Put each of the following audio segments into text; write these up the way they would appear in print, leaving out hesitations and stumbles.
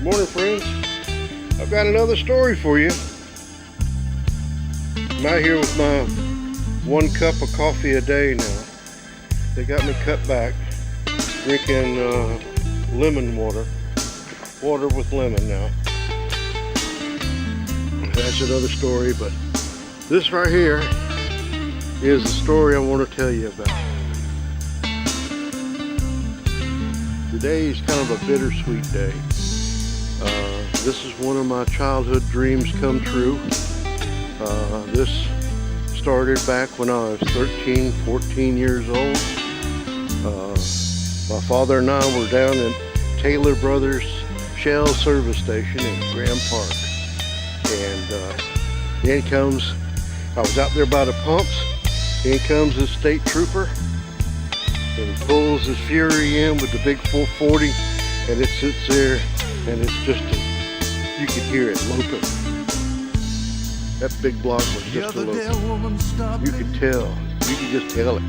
Morning, friends. I've got another story for you. I'm out here with my 1 cup of coffee a day now. They got me cut back, drinking lemon water with lemon now. That's another story, but this right here is the story I want to tell you about. Today is kind of a bittersweet day. This is one of my childhood dreams come true. This started back when I was 13, 14 years old. My father and I were down at Taylor Brothers Shell service station in Grand Park. And in comes, I was out there by the pumps, in comes this state trooper, and he pulls his Fury in with the big 440, and it sits there, and it's just you could hear it loping. That big block was just a loping. You could tell. You could just tell it.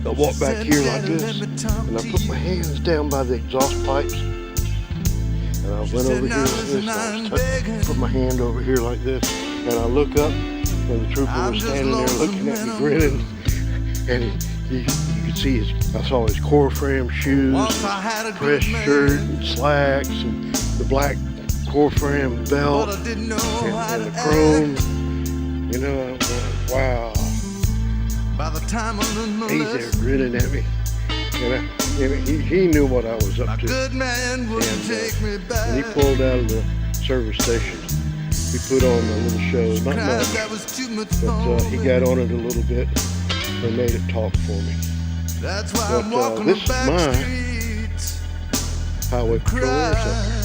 I walked back here like this, and I put my hands down by the exhaust pipes, and I went over here like this, and I put my hand over here like this, and I look up, and the trooper was standing there looking at me, grinning, and you could see I saw his core frame shoes, press shirt, and slacks, and the black core frame belt, and the chrome. You know, I was like, wow. He's there grinning at me. And he knew what I was up to. And he pulled out of the service station. He put on a little show, not much, but he got on it a little bit and made it talk for me. But this is my highway patrol interceptor.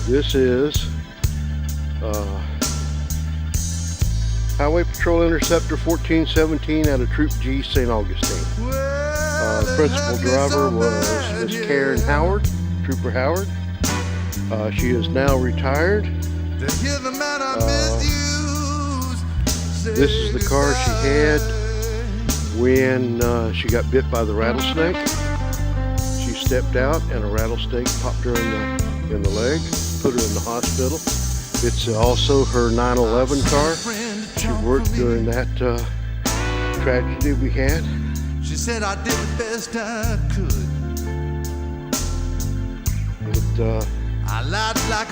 This is Highway Patrol Interceptor 1417 out of Troop G, St. Augustine. The principal driver was Miss Karen Howard, Trooper Howard. She is now retired. This is the car she had when she got bit by the rattlesnake. She stepped out and a rattlesnake popped her in the leg, put her in the hospital. It's also her 9/11 car. She worked during that tragedy we had. She said I did the best I could.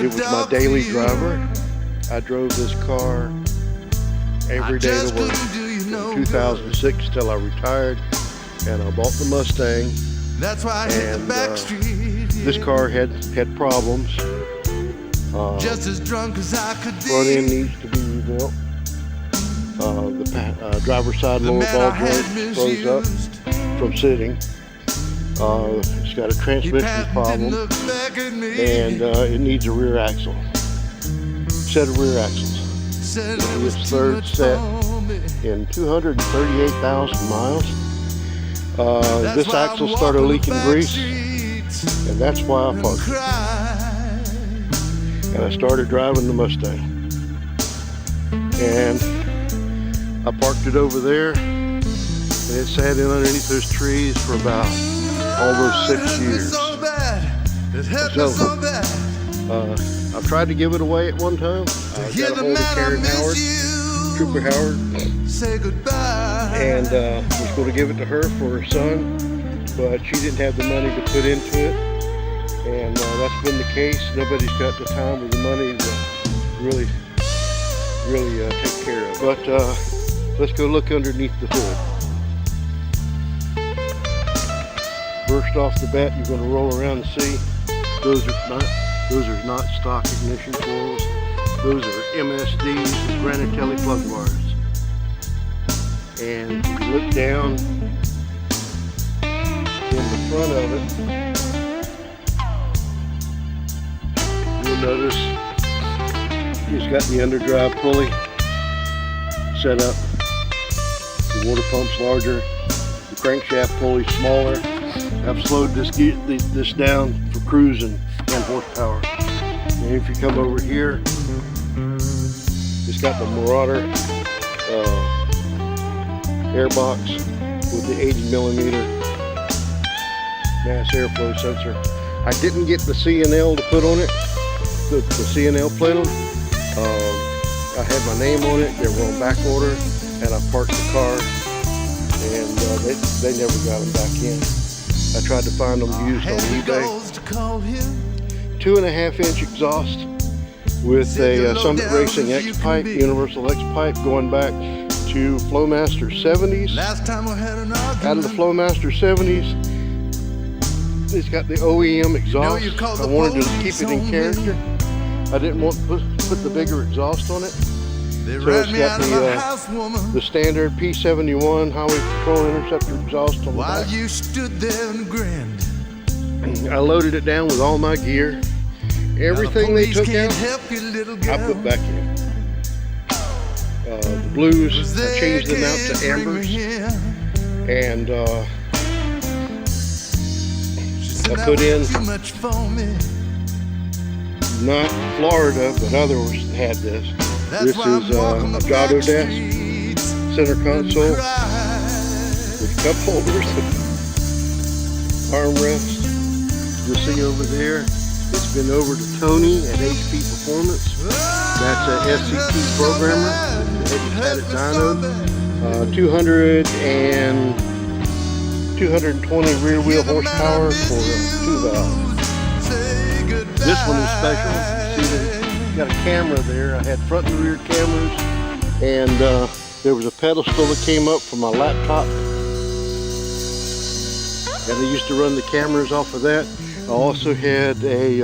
It was my daily driver. I drove this car every day to work from 2006 till I retired, and I bought the Mustang. That's why I hit the back street. This car had problems. Just as drunk as I could be. Front end needs to be rebuilt. The driver's side lower ball joint froze up from sitting. It's got a transmission problem, and it needs a rear axle. Set of rear axles. Its third set in 238,000 miles. This axle started leaking grease, and that's why I parked it. And I started driving the Mustang. And I parked it over there, and it sat in underneath those trees for about almost 6 years. So, I've tried to give it away at one time. I got a hold of Karen Howard, Trooper Howard, and was going to give it to her for her son, but she didn't have the money to put into it, and that's been the case. Nobody's got the time or the money to really take care of. But let's go look underneath the hood. First off the bat, you're going to roll around and see those are not stock ignition coils. Those are MSDs with Granatelli plug bars. And if you look down in the front of it, you'll notice it's got the underdrive pulley set up. The water pump's larger, the crankshaft pulley's smaller. I've slowed this down for cruising and horsepower. And if you come over here, it's got the Marauder airbox with the 80mm mass airflow sensor I didn't get the C&L to put on it, the C&L plate on. I had my name on it. They were on back order, and I parked the car, and they never got them back in. I tried to find them used on eBay. 2.5-inch exhaust with a Summit Racing X pipe, Universal X pipe, going back to Flowmaster 70s. Out of the Flowmaster 70s, it's got the OEM exhaust. I wanted to keep it in character. I didn't want to put the bigger exhaust on it. So it's got the standard P71 Highway Patrol Interceptor exhaust on the back. You stood there and grinned. I loaded it down with all my gear. Everything they took out, I put back in. The blues, I changed them out to ambers. And I put in, not Florida, but others had this. This is a Jado desk, center console with cup holders, armrests. You'll see over there, it's been over to Tony at HP Performance. That's a SCT programmer, the heavy-sided dyno. 220 rear wheel horsepower for 2 valves. This one is special. See, got a camera there. I had front and rear cameras, and there was a pedestal that came up from my laptop, and I used to run the cameras off of that. I also had a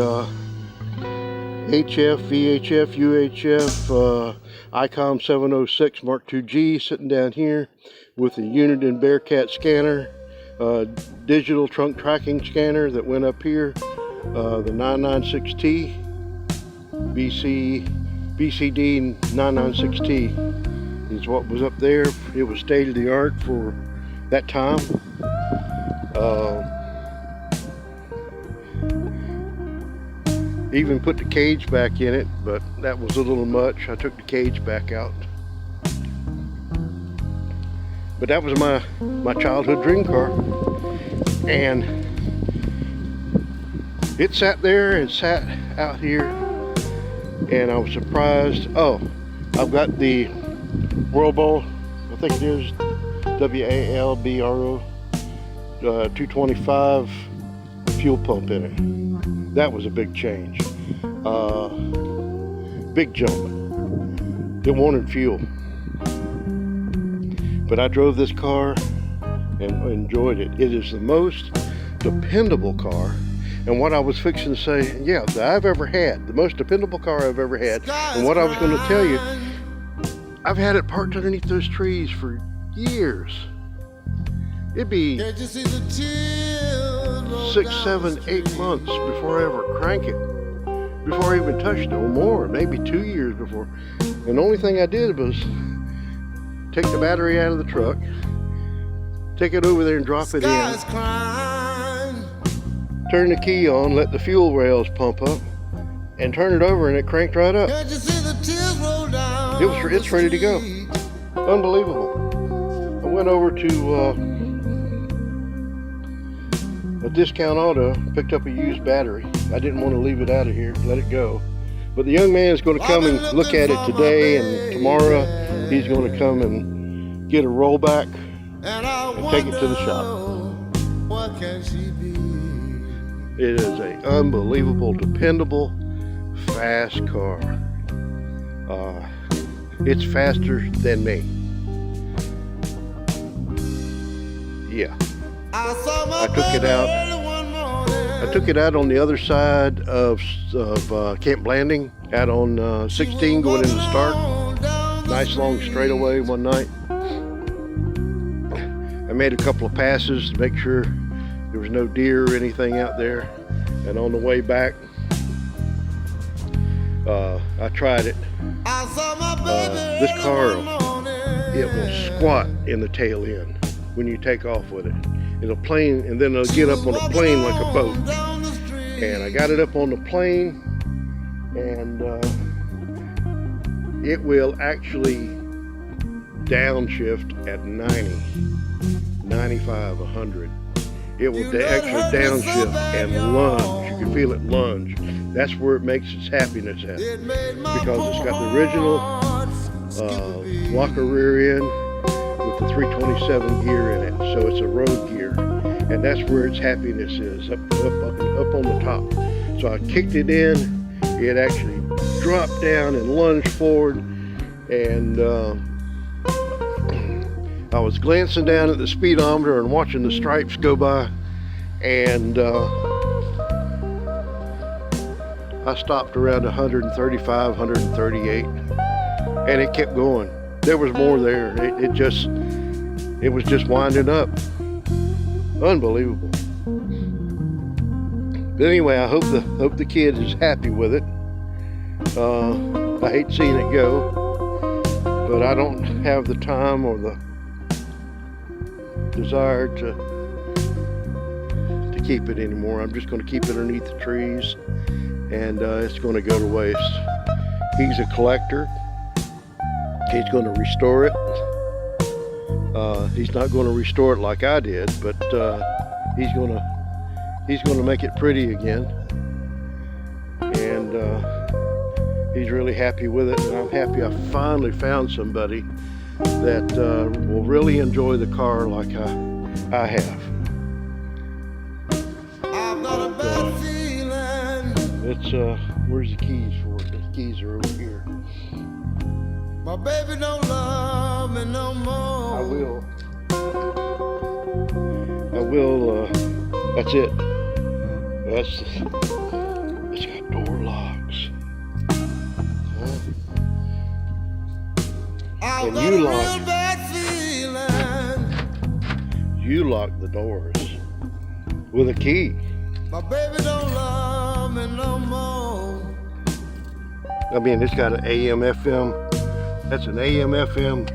HF, VHF, UHF, ICOM 706 Mark II-G sitting down here with a Uniden Bearcat scanner, digital trunk tracking scanner that went up here, the 996T, BCD 996T is what was up there. It was state of the art for that time. Even put the cage back in it, but that was a little much. I took the cage back out. But that was my childhood dream car, and it sat there and sat out here, and I was surprised. Oh, I've got the Walbro, I think it is WALBRO 225 fuel pump in it. That was a big change, big jump. It wanted fuel, but I drove this car and enjoyed it. It is the most dependable car. And what I was fixing to say, yeah, that I've ever had, the most dependable car I've ever had. And what I was going to tell you, I've had it parked underneath those trees for years. It'd be 6, 7, 8 months before I ever crank it, before I even touched it, or more, maybe 2 years before. And the only thing I did was take the battery out of the truck, take it over there and drop it in, turn the key on, let the fuel rails pump up, and turn it over, and it cranked right up. It's ready to go. Unbelievable. I went over to a discount auto, picked up a used battery. I didn't want to leave it out of here, let it go. But the young man is going to come and look at it today, and tomorrow he's going to come and get a rollback and take it to the shop. It is an unbelievable, dependable, fast car. It's faster than me. Yeah. I took it out. I took it out on the other side of Camp Blanding, out on 16 going into Stark. Nice long straightaway one night. I made a couple of passes to make sure there was no deer or anything out there. And on the way back, I tried it. This car, it will squat in the tail end when you take off with it. It'll plane, and then it'll get up on a plane like a boat. And I got it up on the plane, and it will actually downshift at 90, 95, 100. it will actually downshift and lunge. You can feel it lunge. That's where it makes its happiness at, because it's got the original locker rear end with the 327 gear in it, so it's a road gear, and that's where its happiness is, up on the top. So I kicked it in, it actually dropped down and lunged forward, and I was glancing down at the speedometer and watching the stripes go by, and I stopped around 135, 138, and it kept going. There was more there. It was just winding up. Unbelievable. But anyway, I hope the kid is happy with it. I hate seeing it go, but I don't have the time or the desire to keep it anymore. I'm just going to keep it underneath the trees, and it's going to go to waste. He's a collector. He's going to restore it. He's not going to restore it like I did, but he's going to make it pretty again, and he's really happy with it. And I'm happy I finally found somebody that will really enjoy the car like I have. I've got a bad feeling. It's where's the keys for it? The keys are over here. My baby don't love me no more. I will. That's it. It's got door locks. I've And got you a lock. real bad feeling. You lock the doors with a key. My baby don't love me no more. I mean, it's got an AM FM. That's an AM FM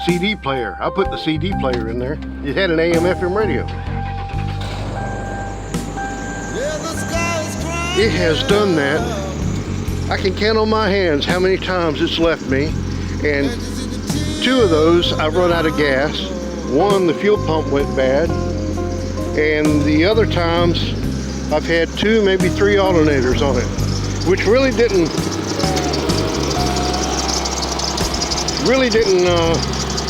CD player. I put the CD player in there. It had an AM FM radio. Yeah, the sky is crying. It has done that. I can count on my hands how many times it's left me. And 2 of those, I've run out of gas. 1, the fuel pump went bad. And the other times, I've had 2, maybe 3 alternators on it, which really didn't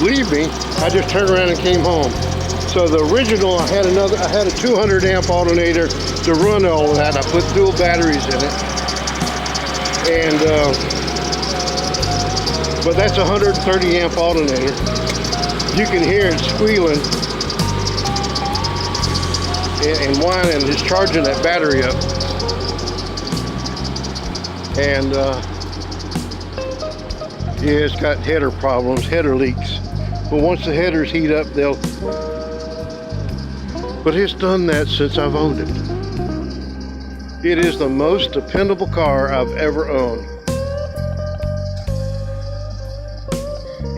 leave me. I just turned around and came home. So the original, I had a 200 amp alternator to run all of that. I put dual batteries in it, and but that's a 130 amp alternator. You can hear it squealing and whining, just charging that battery up. And yeah, it's got header problems, header leaks. But once the headers heat up, but it's done that since I've owned it. It is the most dependable car I've ever owned.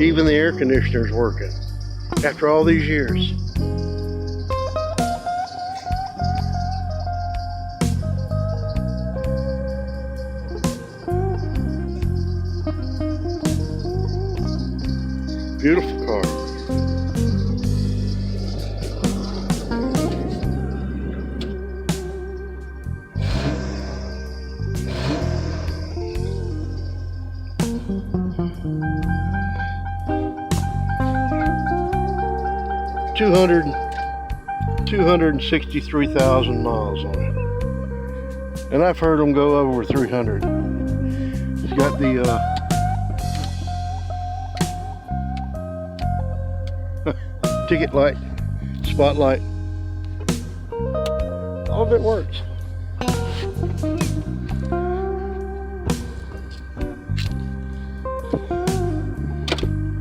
Even the air conditioner's working after all these years. Beautiful car. $263,000 miles on it, and I've heard them go over 300. It's got the ticket light, spotlight, all of it works.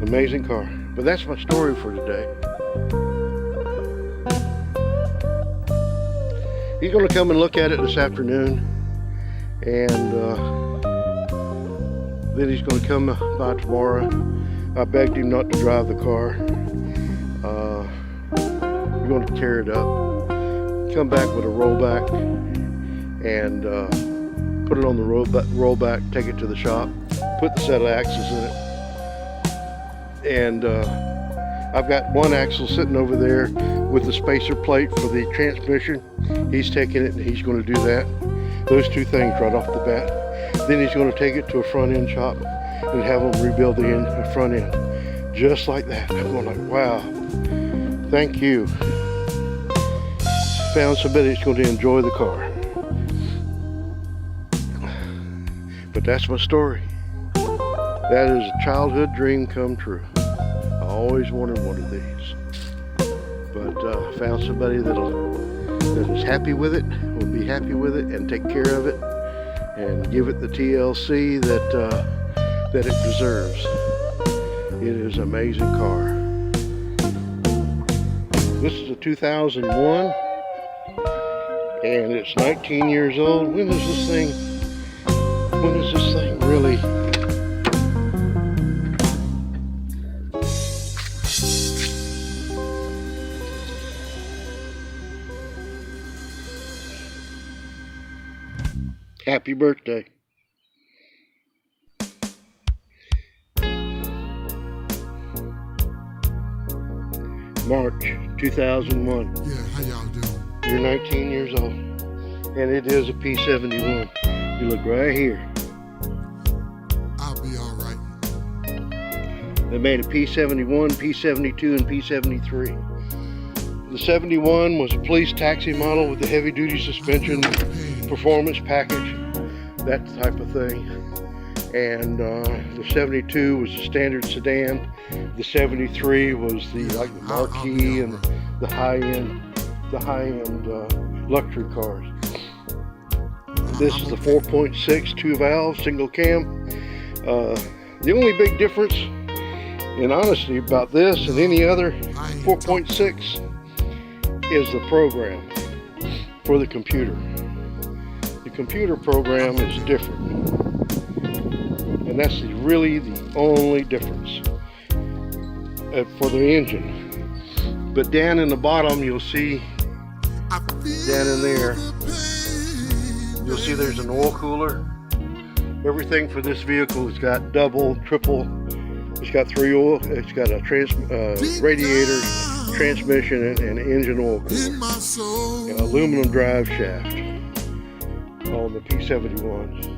Amazing car. But that's my story for today. He's going to come and look at it this afternoon, and then he's going to come by tomorrow. I begged him not to drive the car. We're going to tear it up, come back with a rollback, and put it on the rollback, take it to the shop, put the set of axles in it. And I've got one axle sitting over there with the spacer plate for the transmission. He's taking it and he's going to do that. Those two things right off the bat. Then he's going to take it to a front end shop and have them rebuild the front end. Just like that. I'm going like, wow, thank you. Found somebody that's going to enjoy the car. But that's my story. That is a childhood dream come true. I always wanted one of these. But found somebody that is happy with it, will be happy with it, and take care of it, and give it the TLC that it deserves. It is an amazing car. This is a 2001, and it's 19 years old. When is this thing really? Happy birthday. March 2001. Yeah, how y'all doing? You're 19 years old. And it is a P71. You look right here. I'll be all right. They made a P71, P72, and P73. The 71 was a police taxi model with a heavy-duty suspension, performance package, that type of thing. And the 72 was a standard sedan. The 73 was the marquee and the high-end luxury cars. This is the 4.6 2-valve single cam. The only big difference, in honesty, about this and any other 4.6 is the program for the computer. The computer program is different, and that's really the only difference for the engine. But down in the bottom, you'll see down in there, you'll see there's an oil cooler. Everything for this vehicle has got double, triple. It's got 3 oil. It's got a radiator, transmission, and engine oil cooler. An aluminum drive shaft on the P71s.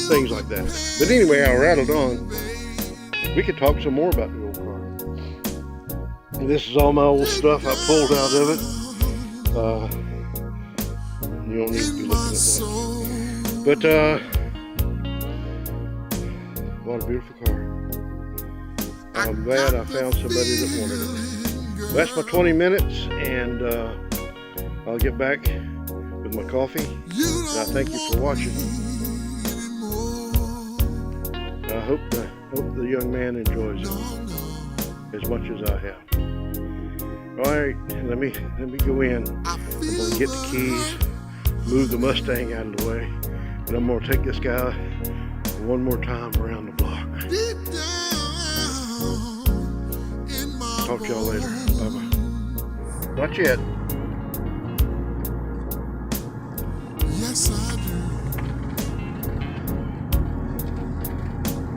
Things like that. But anyway, I rattled on. We could talk some more about the old car. This is all my old stuff I pulled out of it. You don't need to be looking at that. But what a beautiful car. I'm glad I found somebody that wanted it. Well, that's my 20 minutes, and I'll get back with my coffee. And I thank you for watching. I hope the young man enjoys it as much as I have. All right, let me go in. I'm gonna get the keys, move the Mustang out of the way, and I'm gonna take this guy one more time around the block. Talk to y'all later. Bye-bye. Not yet. Yes, I do.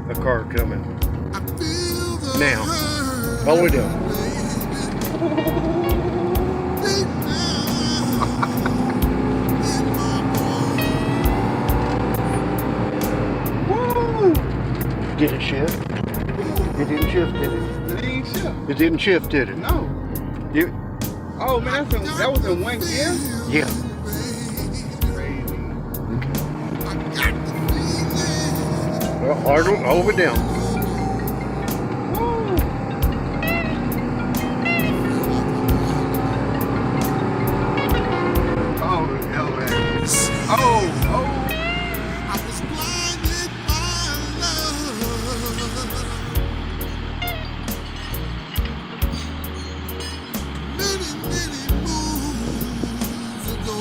A car coming. Now. All the way down. Woo! Did it shift? It didn't shift, did it? It ain't shift. It didn't shift, did it? No. You, Oh man, that was in 1 gear? yeah. Crazy. Well, all the way down. Oh, hell man. Oh. I was blinded by love. Many, many moons ago.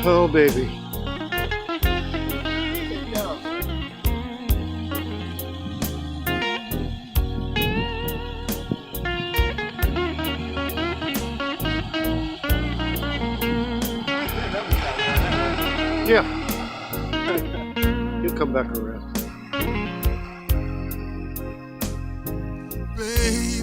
Oh, baby. Yeah. He'll come back around. Baby.